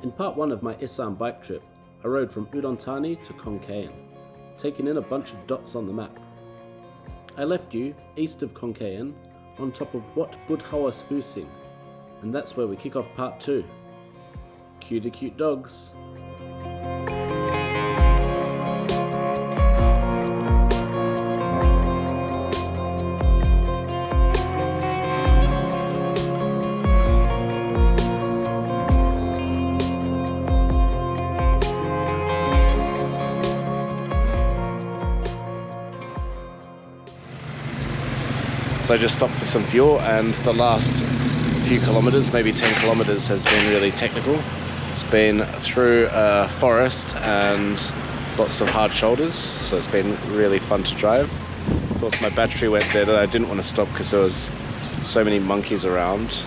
In part 1 of my Isaan bike trip, I rode from Udon Thani to Khon Kaen, taking in a bunch of dots on the map. I left you east of Khon Kaen on top of Wat Budhawas Fusing, and that's where we kick off part 2. Cue the cute dogs. So I just stopped for some fuel, and the last few kilometers, maybe 10 kilometers, has been really technical. It's been through a forest and lots of hard shoulders, so it's been really fun to drive. Of course my battery went dead and I didn't want to stop because there was so many monkeys around,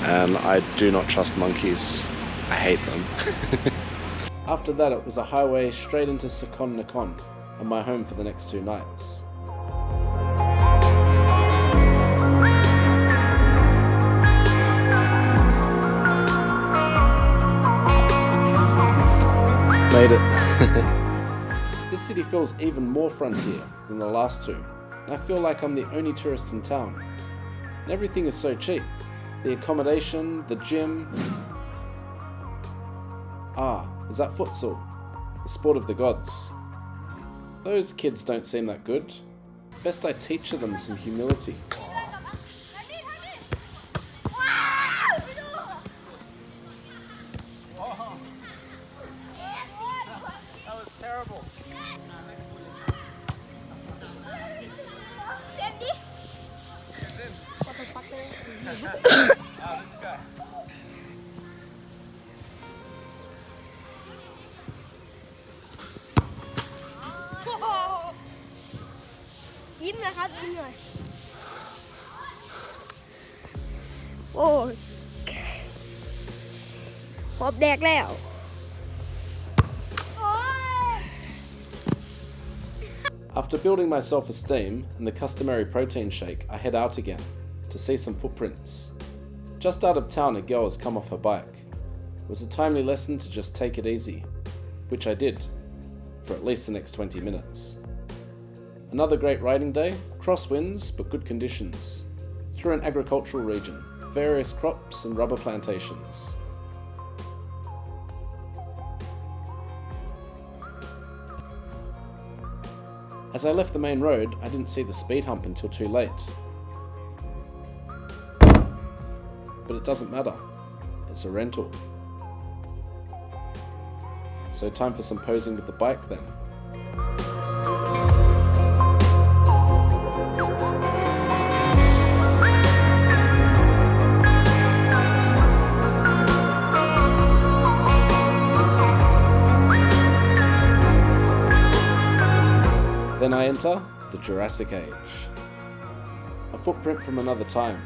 and I do not trust monkeys. I hate them. After that it was a highway straight into Sakhon Nakhon and my home for the next 2 nights. Made it. This city feels even more frontier than the last 2, and I feel like I'm the only tourist in town. And everything is so cheap. The accommodation, the gym. Is that futsal? The sport of the gods. Those kids don't seem that good. Best I teach them some humility. This guy.ยิ้มนะครับยิ้มหน่อยโอ้ยพบแดกแล้ว After building my self-esteem and the customary protein shake, I head out again to see some footprints. Just out of town, a girl has come off her bike. It was a timely lesson to just take it easy, which I did, for at least the next 20 minutes. Another great riding day, crosswinds but good conditions, through an agricultural region, various crops and rubber plantations. As I left the main road, I didn't see the speed hump until too late. But it doesn't matter, it's a rental. So time for some posing with the bike then. Then I enter the Jurassic Age. A footprint from another time,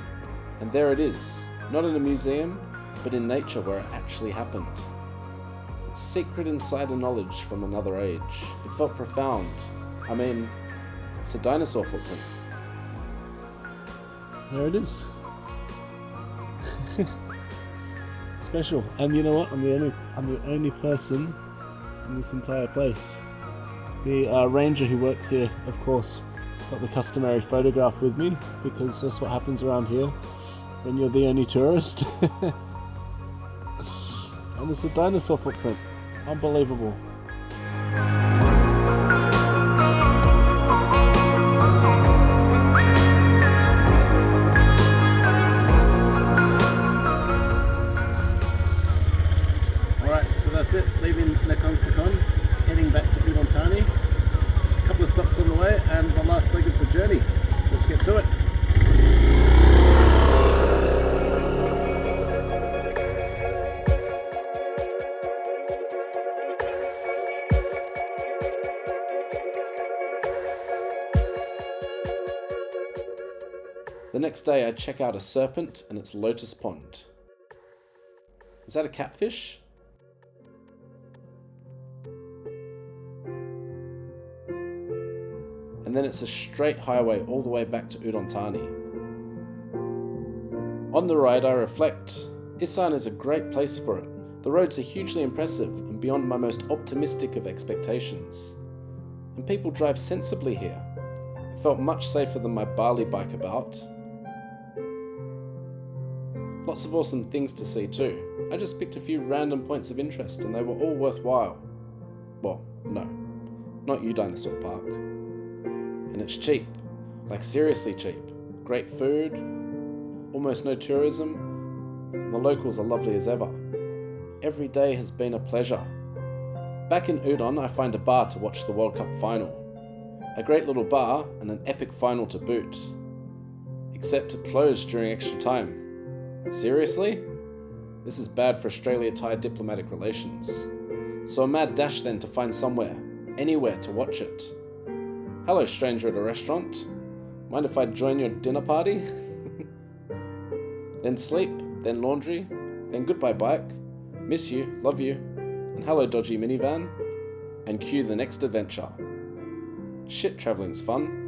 and there it is. Not in a museum, but in nature where it actually happened. It's secret insider knowledge from another age. It felt profound. I mean, it's a dinosaur footprint. There it is. Special. And you know what? I'm the only person in this entire place. The ranger who works here, of course, got the customary photograph with me, because that's what happens around here when you're the only tourist. And it's a dinosaur footprint. Unbelievable. Alright, so that's it. Leaving Nakhon Sakhon, heading back to Udon Thani. A couple of stops on the way and the last leg of the journey. Let's get to it. The next day I check out a serpent and its lotus pond. Is that a catfish? And then it's a straight highway all the way back to Udon Thani. On the ride I reflect, Isaan is a great place for it. The roads are hugely impressive and beyond my most optimistic of expectations. And people drive sensibly here. It felt much safer than my Bali bike about. Lots of awesome things to see too. I just picked a few random points of interest and they were all worthwhile. Well, no, not you Dinosaur Park. And it's cheap, like seriously cheap. Great food, almost no tourism, and the locals are lovely as ever. Every day has been a pleasure. Back in Udon, I find a bar to watch the World Cup final. A great little bar and an epic final to boot. Except it closed during extra time. Seriously? This is bad for Australia-Thai diplomatic relations. So a mad dash then to find somewhere, anywhere to watch it. Hello stranger at a restaurant. Mind if I join your dinner party? Then sleep, then laundry, then goodbye bike. Miss you, love you, and hello dodgy minivan. And cue the next adventure. Shit, travelling's fun.